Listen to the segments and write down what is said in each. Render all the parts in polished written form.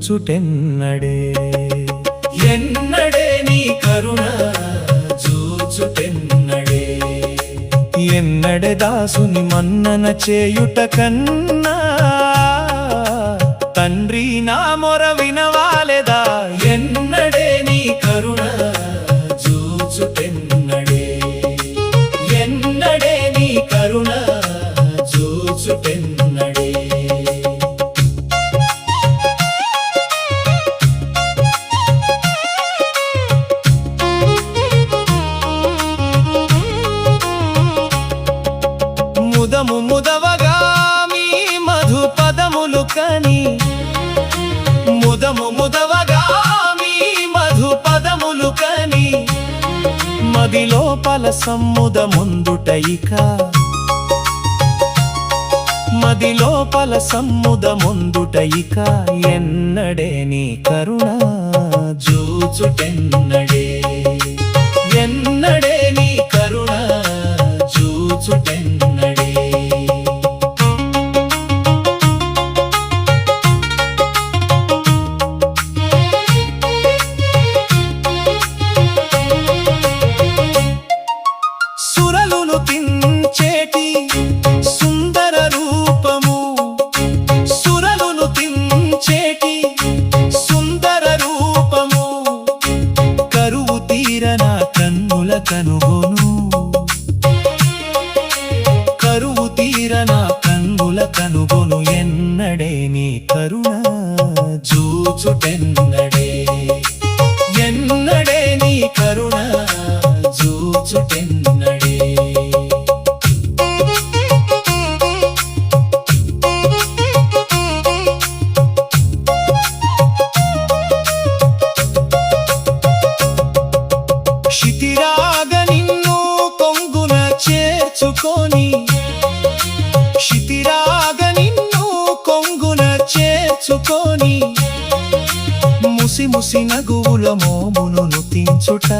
చూచుటెన్నడే ఎన్నడే నీ కరుణ చూచుటెన్నడే ఎన్నడే దాసుని మన్నన చేయుట కన్నా తండ్రి నా మొర వినవాలెదా ఎన్నడే నీ కరుణ చూచుటెన్నడే ఎన్నడే నీ కరుణ చూచుటెన్నడే ముదము ముదవగా మీ మధు పదములు కని ముదము ముదవగా మీ మధు పదములు కని మది లోపల సమ్ముదముందుట ఇక మది లోపల సమ్ముదముందుట ఇక ఎన్నడే నీ కరుణ చూచుటెన్నడే ఎన్నడే నీ కరుణ చూచుటెన్నడే సురలును తించేటి సుందర రూపము సురలును తించేటి సుందర రూపము కరువు తీరన కన్నుల కనుగొను కరువు తీరన కన్నుల కనుగొను ఎన్నడే నీ కరుణ చూచుటెన్నడే ఎన్నడే నీ కరుణ చూచుటెన్నడే క్షితిరాగ నిన్ను కొంగున చేర్చుకొని క్షితిరాగ నిన్ను కొంగున చేర్చుకొని ముసి ముసి నగువుల మోమును నుతించుట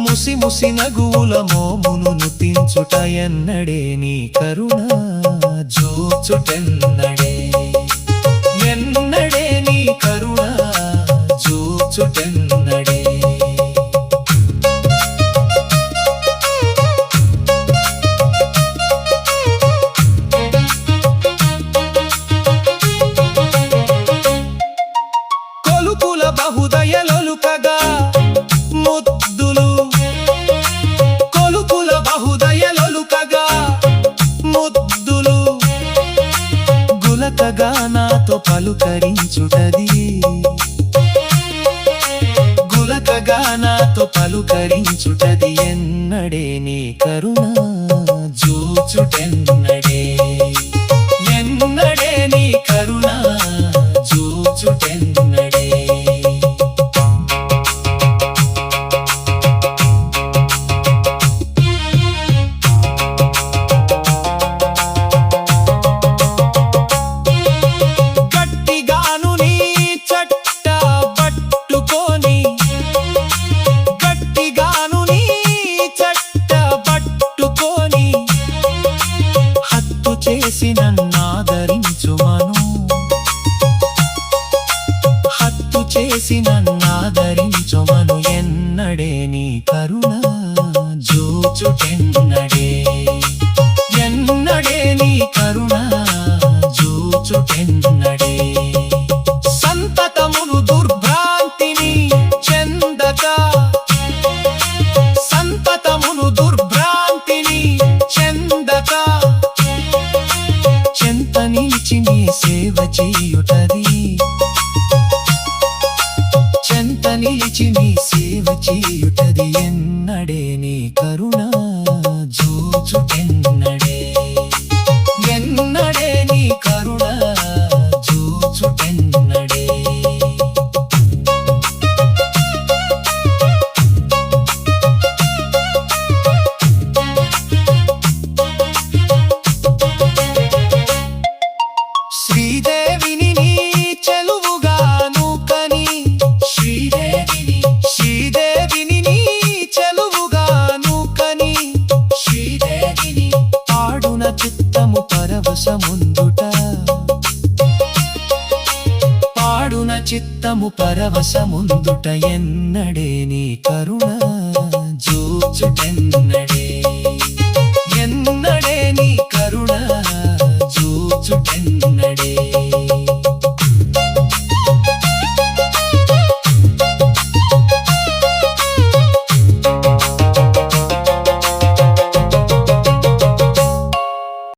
ముసి ముసి నగువుల మోమును నుతించుట ఎన్నడే నీ కరుణ చూచుటెన్నడే ఎన్నడే నీ కరుణ చూచుటెన్నడే కొలుకుల బహుదయలొలుకగా ముద్దులు కొలుకుల బహుదయలొలుకగా ముద్దులు గులకగా నాతో పలుకరించుటది గులకగా నాతో పలుకరించుటది ఎన్నడే నీ కరుణ చూచుటెన్నడే ఎన్నడే నీ కరుణ చూచుటెన్నడే గట్టిగాను నీ చట్ట పట్టుకొని గట్టిగాను నీ చట్ట పట్టుకొని హత్తు చేసి నన్నాదరించుమను హత్తు చేసి నన్నాదరించుమను ఎన్నడే నీ కరుణ చూచుటెన్నడే ఎన్నడే నీ కరుణ చూచుటెన్నడే సంతతమును దుర్భ్రాంతిని చెందక సంతతమును దుర్భ్రాంతిని చెందక చెంత నిలిచి నీ సేవ చేయుటది చెంత నిలిచి నీ సేవ చేయుటది ఎన్నడే నీ కరుణ చూచుటెన్నడే ఎన్నడే నీ కరుణ చూచుటెన్నడే శ్రీదేవిని నీ చెలువుగాను కని శ్రీదేవిని నీ చెలువుగాను కని శ్రీదేవిని చిత్తము పరవశముందుట ఎన్నడే నీ కరుణ జూచుటెన్నడే